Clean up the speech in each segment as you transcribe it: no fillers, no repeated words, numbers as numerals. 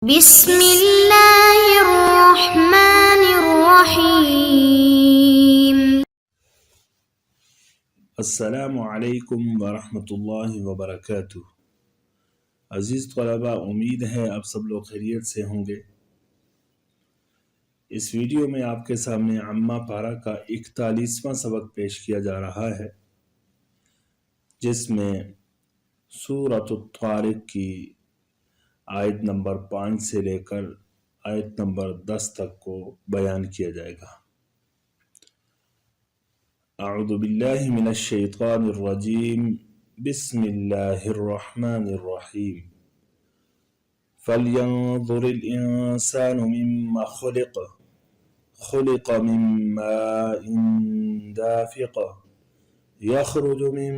بسم اللہ الرحمن الرحیم۔ السلام علیکم ورحمۃ اللہ وبرکاتہ۔ عزیز طلباء، امید ہے آپ سب لوگ خیریت سے ہوں گے۔ اس ویڈیو میں آپ کے سامنے عامہ پارہ کا 41واں سبق پیش کیا جا رہا ہے، جس میں سورۃ الطارق کی آیت نمبر 5 سے لے کر آیت نمبر 10 تک کو بیان کیا جائے گا۔ اعوذ باللہ من الشیطان الرجیم، بسم اللہ الرحمن الرحیم۔ فَلْيَنظُرِ الْإِنسَانُ مِمَّ خُلِقَ خُلِقَ مِن مَّاءٍ دَافِقٍ يَخْرُجُ مِن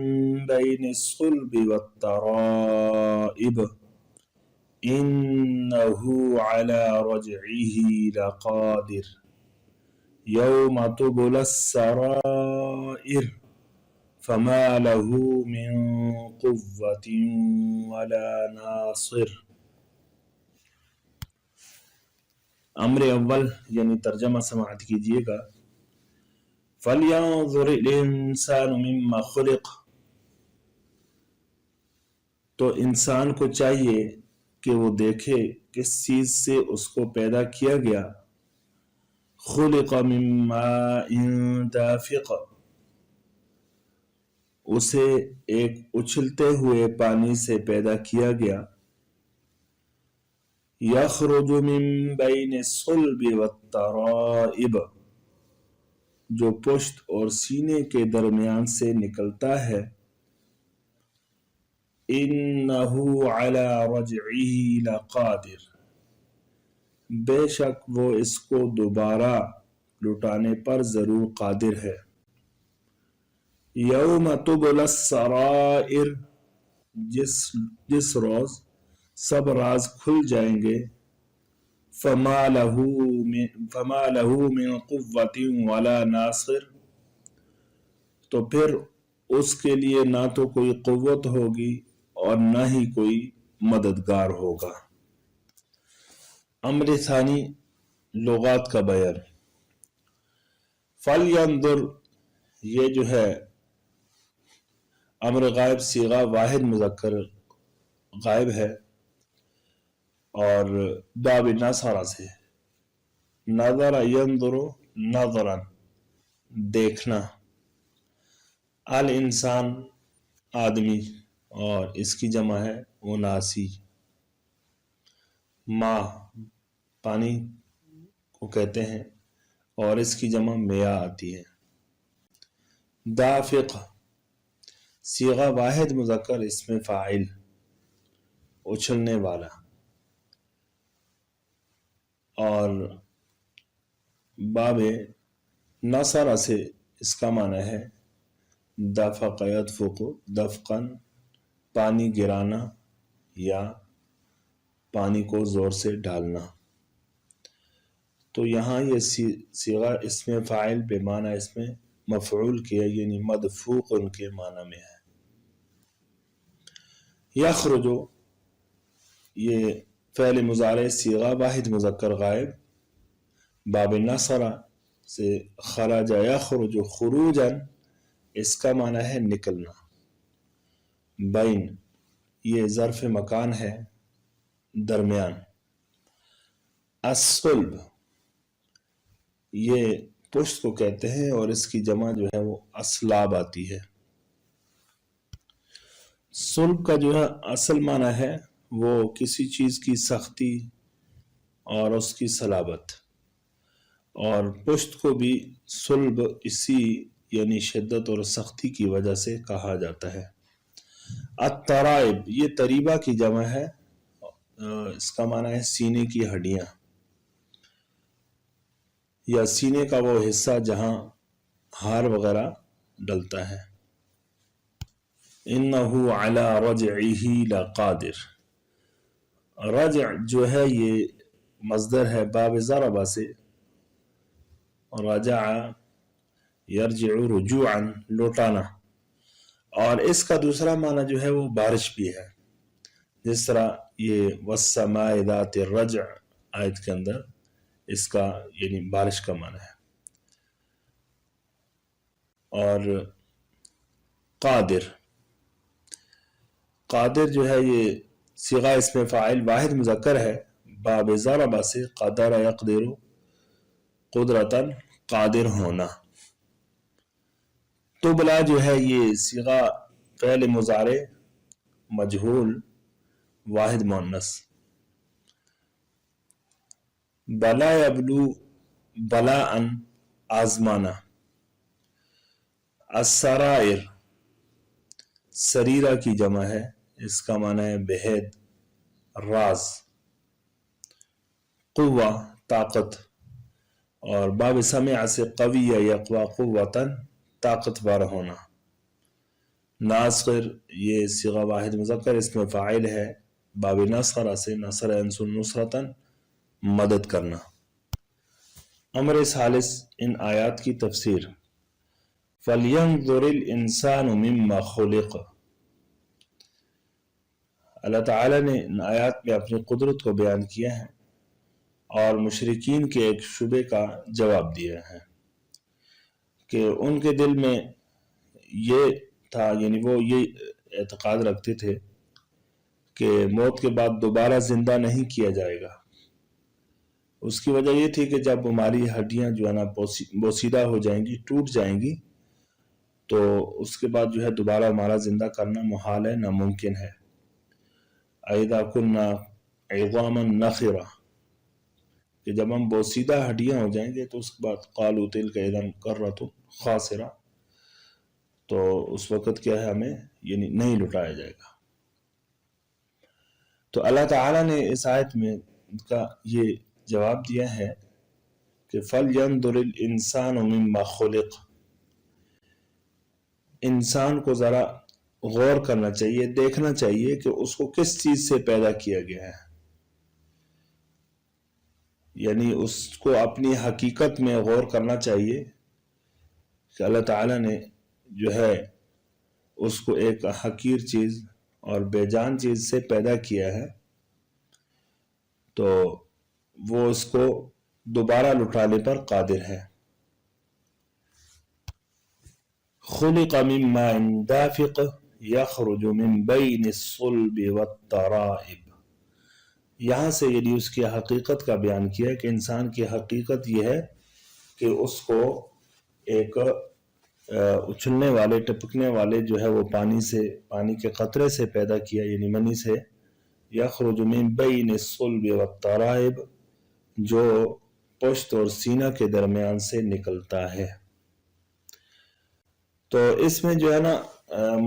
بَيْنِ الصُّلْبِ وَالتَّرَائِبِ إِنَّهُ عَلَى رَجْعِهِ لَقَادِرٌ يَوْمَ تُبْلَى السَّرَائِرُ فَمَا لَهُ مِن قُوَّةٍ وَلَا نَاصِرٍ۔ امر اول یعنی ترجمہ سماعت کیجئے گا۔ فَلْيَنظُرِ الْإِنسَانُ مِمَّ خُلِقَ، تو انسان کو چاہیے کہ وہ دیکھے کس چیز سے اس کو پیدا کیا گیا۔ خُلِقَ مِن مَّاءٍ دَافِقٍ، اسے ایک اچھلتے ہوئے پانی سے پیدا کیا گیا۔ یخرج من بین الصلب والترائب، جو پشت اور سینے کے درمیان سے نکلتا ہے۔ انہ علی رجعہ لقادر، بے شک وہ اس کو دوبارہ لٹانے پر ضرور قادر ہے۔ یوم تبلی السرائر، جس روز سب راز کھل جائیں گے۔ فما لہ من قوۃ ولا ناصر، تو پھر اس کے لیے نہ تو کوئی قوت ہوگی اور نہ ہی کوئی مددگار ہوگا۔ امر ثانی، لغات کا بیان۔ فَلْيَنظُرْ، یہ جو ہے امر غائب صیغہ واحد مذکر غائب ہے اور باب نصرہ سے۔ نظر ینظر نظرا، دیکھنا۔ الانسان، آدمی، اور اس کی جمع ہے اناسی۔ ماء، پانی کو کہتے ہیں اور اس کی جمع میاء آتی ہے۔ دافق، صیغہ واحد مذکر اسم فاعل، اچھلنے والا۔ اور باب نصرہ سے اس کا معنی ہے دفق یدفق دفقا، پانی گرانا یا پانی کو زور سے ڈالنا۔ تو یہاں یہ صیغہ اسم فاعل بے معنی اسم مفعول کیا، یعنی مدفوق ان کے معنی میں ہے۔ یخرج، یہ فعل مضارع صیغہ واحد مذکر غائب، باب نصرہ سے خرج یخرج خروجا، اس کا معنی ہے نکلنا۔ بین، یہ ظرف مکان ہے، درمیان۔ الصلب، یہ پشت کو کہتے ہیں اور اس کی جمع جو ہے وہ اصلاب آتی ہے۔ صلب کا جو ہے اصل معنی ہے وہ کسی چیز کی سختی اور اس کی صلابت، اور پشت کو بھی صلب اسی یعنی شدت اور سختی کی وجہ سے کہا جاتا ہے۔ الترائب، یہ تریبہ کی جمع ہے، اس کا معنی ہے سینے کی ہڈیاں یا سینے کا وہ حصہ جہاں ہار وغیرہ ڈلتا ہے۔ انہ علی رجعہ لقادر، رجع جو ہے یہ مصدر ہے باب ضربہ سے، رجع یرجع رجوعا، لوٹانا، اور اس کا دوسرا معنی جو ہے وہ بارش بھی ہے، جس طرح یہ والسماء ذات الرجع آیت کے اندر اس کا یعنی بارش کا معنی ہے. اور قادر جو ہے یہ صیغہ اسم فاعل واحد مذکر ہے، باب ضرب سے قدر یقدر قدرتاً قادر ہونا. تبلا جو ہے یہ صیغہ فعل مضارع مجہول واحد مؤنث. بلا یبلو بلاءً آزمانا. السرائر سریرہ کی جمع ہے، اس کا معنی ہے بہد، راز. قوہ طاقت، اور باب سمع سے قوی یقوی قوتاً طاقتور ہونا. ناصر یہ صیغہ واحد مذکر اسم فاعل ہے، باب نصر سے نصر ینصر نصرتاً مدد کرنا. امر ثالث ان آیات کی تفسیر. فَلْيَنْظُرِ الْإِنسَانُ مِمَّا خُلِقَ. اللہ تعالیٰ نے ان آیات میں اپنی قدرت کو بیان کیا ہے اور مشرکین کے ایک شبے کا جواب دیا ہے کہ ان کے دل میں یہ تھا، یعنی وہ یہ اعتقاد رکھتے تھے کہ موت کے بعد دوبارہ زندہ نہیں کیا جائے گا. اس کی وجہ یہ تھی کہ جب ہماری ہڈیاں جو ہے نا بوسیدہ ہو جائیں گی، ٹوٹ جائیں گی، تو اس کے بعد جو ہے دوبارہ ہمارا زندہ کرنا محال ہے، ناممکن ہے. اِذَا كُنَّا عِظَامًا نَخِرَةً، کہ جب ہم بوسیدہ ہڈیاں ہو جائیں گے تو اس کے بعد قَالُوا تِلْكَ إِذًا كَرَّةٌ خَاسِرَةٌ، تو اس وقت کیا ہے ہمیں یعنی نہیں لٹایا جائے گا. تو اللہ تعالیٰ نے اس آیت میں کا یہ جواب دیا ہے کہ فَلْيَنْظُرِ الْإِنسَانُ مِمَّا خُلِقَ. انسان کو ذرا غور کرنا چاہیے، دیکھنا چاہیے کہ اس کو کس چیز سے پیدا کیا گیا ہے. یعنی اس کو اپنی حقیقت میں غور کرنا چاہیے کہ اللہ تعالیٰ نے جو ہے اس کو ایک حقیر چیز اور بے جان چیز سے پیدا کیا ہے، تو وہ اس کو دوبارہ لٹانے پر قادر ہے. خلق من ماء دافق یخرج من بین الصلب والترائب. یہاں سے یعنی اس کی حقیقت کا بیان کیا کہ انسان کی حقیقت یہ ہے کہ اس کو ایک اچھلنے والے ٹپکنے والے جو ہے وہ پانی کے قطرے سے پیدا کیا، یعنی منی سے. یخرج من بین الصلب والترائب، جو پشت اور سینہ کے درمیان سے نکلتا ہے. تو اس میں جو ہے نا عام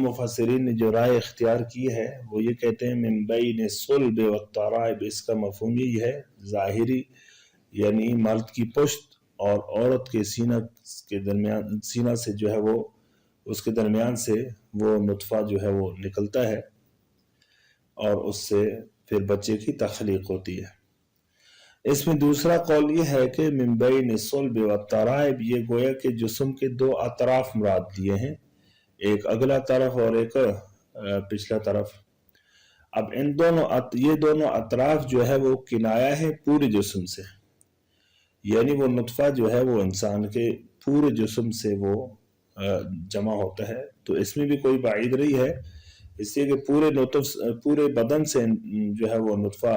مفسرین نے جو رائے اختیار کی ہے وہ یہ کہتے ہیں من بین الصلب والترائب، اس کا مفہوم یہ ہے ظاہری، یعنی مرد کی پشت اور عورت کے سینہ سے جو ہے وہ اس کے درمیان سے وہ نطفہ جو ہے وہ نکلتا ہے اور اس سے پھر بچے کی تخلیق ہوتی ہے. اس میں دوسرا قول یہ ہے کہ من بین الصلب والترائب، یہ گویا کہ جسم کے دو اطراف مراد لیے ہیں، ایک اگلا طرف اور ایک پچھلا طرف. اب یہ دونوں اطراف جو ہے وہ کنایہ ہے پورے جسم سے، یعنی وہ نطفہ جو ہے وہ انسان کے پورے جسم سے وہ جمع ہوتا ہے. تو اس میں بھی کوئی بعید نہیں ہے، اس لیے کہ پورے بدن سے جو ہے وہ نطفہ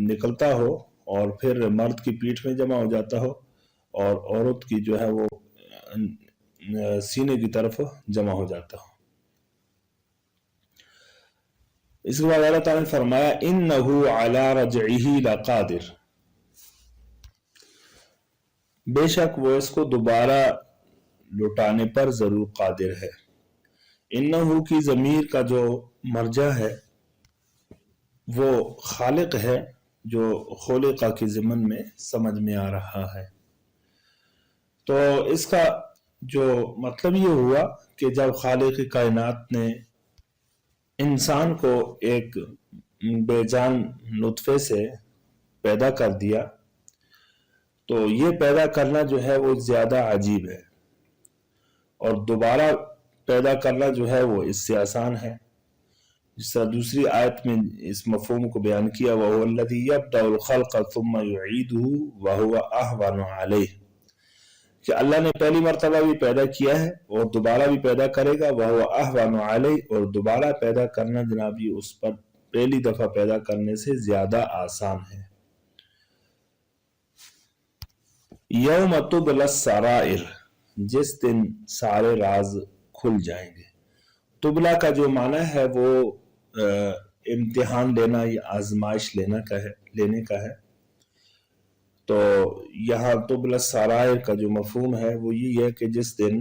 نکلتا ہو اور پھر مرد کی پیٹھ میں جمع ہو جاتا ہو اور عورت کی جو ہے وہ سینے کی طرف جمع ہو جاتا ہو. اس کے بعد اللہ تعالیٰ نے فرمایا اِنَّهُ عَلَى رَجْعِهِ لَقَادِرٌ، بے شک وہ اس کو دوبارہ لٹانے پر ضرور قادر ہے. انہو کی ضمیر کا جو مرجع ہے وہ خالق ہے، جو خلقہ کی ضمن میں سمجھ میں آ رہا ہے. تو اس کا جو مطلب یہ ہوا کہ جب خالق کائنات نے انسان کو ایک بے جان نطفے سے پیدا کر دیا، تو یہ پیدا کرنا جو ہے وہ زیادہ عجیب ہے، اور دوبارہ پیدا کرنا جو ہے وہ اس سے آسان ہے. جس طرح دوسری آیت میں اس مفہوم کو بیان کیا وَهُوَ الَّذِي يَبْدَأُ الْخَلْقَ ثُمَّ يُعِيدُهُ وَهُوَ أَهْوَنُ عَلَيْهِ کہ اللہ نے پہلی مرتبہ بھی پیدا کیا ہے اور دوبارہ بھی پیدا کرے گا وَهُوَ أَهْوَنُ عَلَيْهِ اور دوبارہ پیدا کرنا جناب یہ اس پر پہلی دفعہ پیدا کرنے سے زیادہ آسان ہے۔ یوم تبلی السرائر جس دن سارے راز کھل جائیں گے۔ تبلا کا جو معنی ہے وہ امتحان لینا یا آزمائش لینے کا ہے، تو یہاں تبلا السرائر کا جو مفہوم ہے وہ یہ ہے کہ جس دن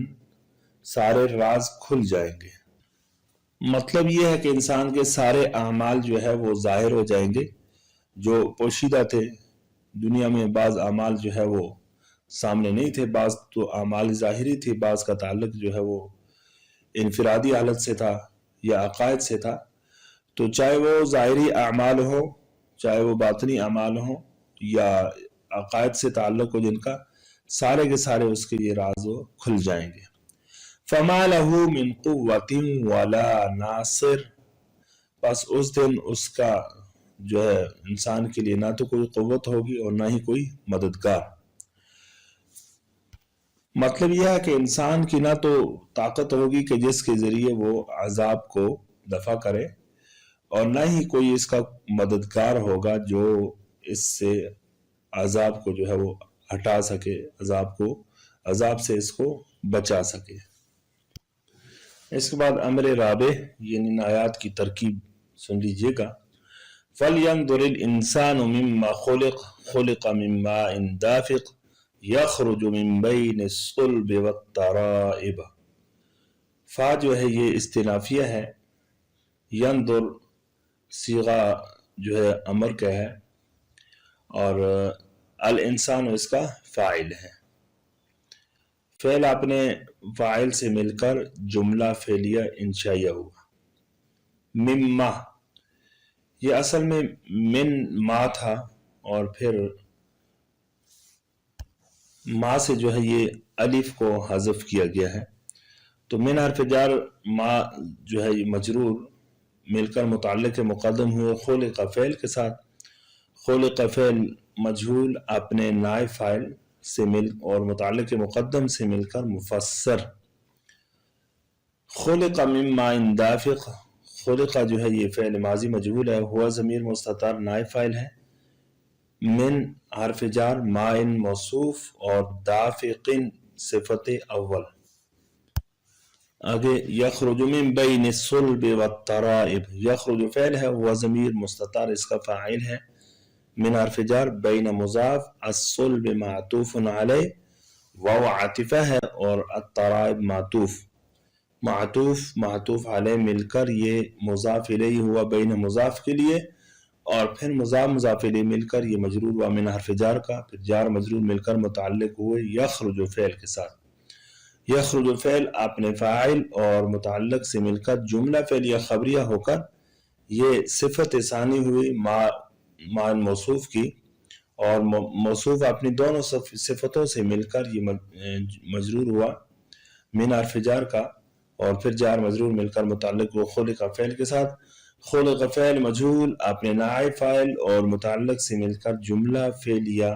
سارے راز کھل جائیں گے۔ مطلب یہ ہے کہ انسان کے سارے اعمال جو ہے وہ ظاہر ہو جائیں گے، جو پوشیدہ تھے دنیا میں بعض اعمال جو ہے وہ سامنے نہیں تھے، بعض تو اعمال ظاہری تھی، بعض کا تعلق جو ہے وہ انفرادی حالت سے تھا یا عقائد سے تھا، تو چاہے وہ ظاہری اعمال ہو چاہے وہ باطنی اعمال ہوں یا عقائد سے تعلق ہو جن کا، سارے کے سارے اس کے یہ راز وہ کھل جائیں گے۔ فَمَا لَهُ مِن قُوَّةٍ وَلَا نَاصِرٍ بس اس دن اس کا جو ہے انسان کے لیے نہ تو کوئی قوت ہوگی اور نہ ہی کوئی مددگار۔ مطلب یہ ہے کہ انسان کی نہ تو طاقت ہوگی کہ جس کے ذریعے وہ عذاب کو دفع کرے اور نہ ہی کوئی اس کا مددگار ہوگا جو اس سے عذاب کو جو ہے وہ ہٹا سکے، عذاب سے اس کو بچا سکے۔ اس کے بعد امر رابع یعنی ان آیات کی ترکیب سن لیجئے گا۔ فَلْيَنْظُرِ الْإِنسَانُ مِمَّا خُلِقَ مِن مَّاءٍ دَافِقٍ یخرج من بین الصلب والترائب۔ فا جو ہے یہ استنافیہ ہے، ینظر صیغہ جو ہے امر کا ہے اور الانسان اس کا فاعل ہے۔ فعل اپنے فاعل سے مل کر جملہ فعلیہ انشائیہ ہوا۔ مما یہ اصل میں من ما تھا اور پھر ما سے جو ہے یہ الف کو حذف کیا گیا ہے، تو من حرف جار ما جو ہے یہ مجرور مل کر متعلق مقدم ہوئے خلق فعل کے ساتھ۔ خلق فعل مجہول اپنے نائب فاعل سے مل اور متعلق مقدم سے مل کر مفسر۔ خلق من ماء دافق خلق جو ہے یہ فعل ماضی مجہول ہے، ہوا ضمیر مستتر نائب فاعل ہے، من حرف جار ماء موصوف اور دافق صفت اول۔ آگے یخرج من بین الصلب والترائب یخرج فعل ہے، ہوا ضمیر مستتر اس کا فاعل ہے، من حرف جار بین مضاف الصلب معطوف علیہ واو عاطفہ ہے اور الترائب معطوف علیہ مل کر یہ مضاف الیہ ہوا بین مضاف کے لیے اور پھر مضاف الیہ مل کر یہ مجرور ہوا من حرف جار کا، پھر جار مجرور مل کر متعلق ہوئے یخرج فعل کے ساتھ۔ یخرج فعل اپنے فاعل اور متعلق سے مل کر جملہ فعلیہ خبریہ ہو کر یہ صفت ثانی ہوئی مع موصوف کی، اور موصوف اپنی دونوں صفتوں سے مل کر یہ مجرور ہوا من حرف جار کا اور پھر جار مجرور مل کر متعلق ہوا خلق فعل کے ساتھ۔ خلق فعل مجہول اپنے نائب فاعل اور متعلق سے مل کر جملہ فعلیہ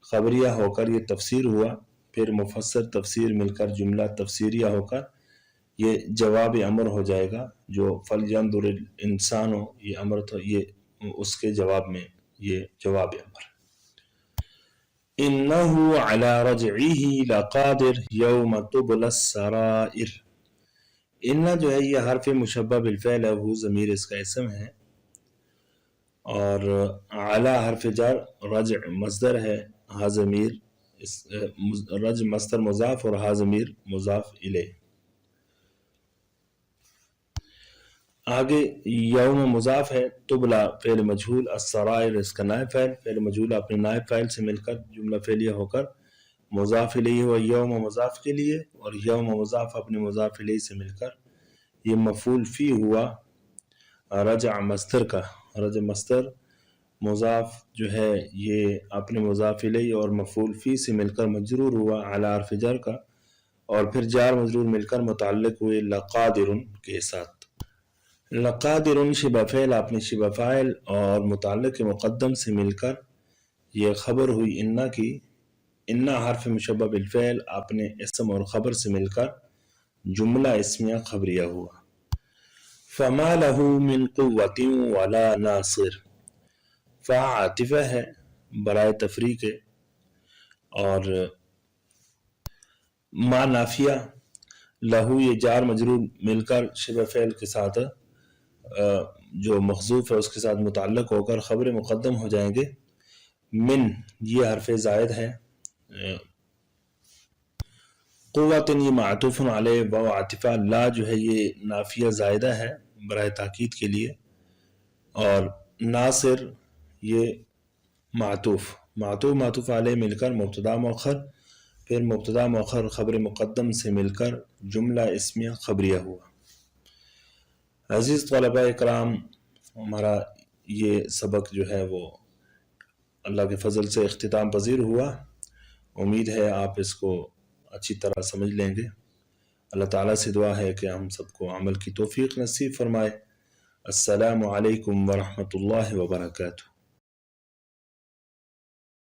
خبریہ ہو کر یہ تفسیر ہوا، پھر مفسر تفسیر مل کر جملہ تفسیریہ ہو کر یہ جواب امر ہو جائے گا، جو فَلْيَنْظُرِ الْإِنسَانُ یہ امر تھا، یہ اس کے جواب میں یہ جواب امر۔ إِنَّهُ عَلَى رَجْعِهِ لَقَادِرٌ يَوْمَ تُبْلَى السَّرَائِرُ۔ ان جو ہے یہ حرف مشبہ بالفعل ہے، وہ ضمیر اس کا اسم ہے، اور علی حرف جار رجع مصدر ہے، ہا ضمیر رجع مصدر مضاف اور ہا ضمیر مضاف الیہ۔ آگے یوم مضاف ہے، تبلا فعل مجہول، السرائر اس کا نائب فاعل، فعل مجہول اپنے نائب فاعل سے مل کر جملہ فعلیہ ہو کر مضاف الیہ ہوا یوم مضاف کے لیے، اور یوم مضاف اپنے مضاف الیہ سے مل کر یہ مفعول فی ہوا رجع مصدر کا۔ رجع مصدر مضاف جو ہے یہ اپنے مضاف الیہ اور مفعول فی سے مل کر مجرور ہوا علی حرف جر کا، اور پھر جار مجرور مل کر متعلق ہوئے لقادر کے ساتھ۔ لقادر شبہ فعل آپ نے شبہ فاعل اور متعلق کے مقدم سے مل کر یہ خبر ہوئی انا کی. انا حرف مشبہ بالفعل آپ نے اسم اور خبر سے مل کر جملہ اسمیہ خبریہ ہوا. فما له من قوت ولا ناصر. فا عاطفہ ہے برائے تفریق ہے اور ما نافیہ. لہو یہ جار مجرور مل کر شبہ فعل کے ساتھ جو محذوف ہے اس کے ساتھ متعلق ہو کر خبر مقدم ہو جائیں گے. من یہ حرف زائد ہے. قوتن یہ معطوف علیہ و عاطفہ. لا جو ہے یہ نافیہ زائدہ ہے برائے تاکید کے لیے اور ناصر یہ معطوف علیہ مل کر مبتدا مؤخر پھر مبتدا مؤخر خبر مقدم سے مل کر جملہ اسمیہ خبریہ ہوا. عزیز طلباء اکرام ہمارا یہ سبق جو ہے وہ اللہ کے فضل سے اختتام پذیر ہوا. امید ہے آپ اس کو اچھی طرح سمجھ لیں گے. اللہ تعالیٰ سے دعا ہے کہ ہم سب کو عمل کی توفیق نصیب فرمائے. السلام علیکم ورحمۃ اللہ وبرکاتہ.